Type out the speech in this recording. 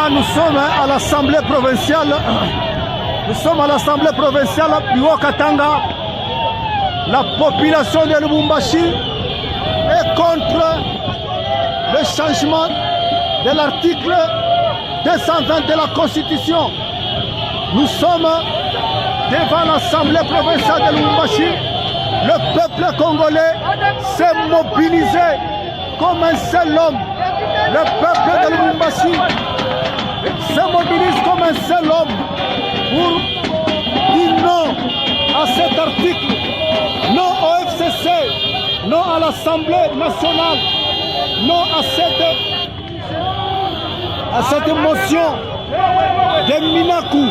Là, nous sommes à l'Assemblée provinciale. Nous sommes à l'Assemblée provinciale du Haut-Katanga. La population de Lubumbashi est contre le changement de l'article 220 de la Constitution. Nous sommes devant l'Assemblée provinciale de Lubumbashi. Le peuple congolais s'est mobilisé comme un seul homme. Le peuple de Lubumbashi se mobilise comme un seul homme pour dire non à cet article, non au FCC, non à l'Assemblée nationale, non à cette motion de Minakou.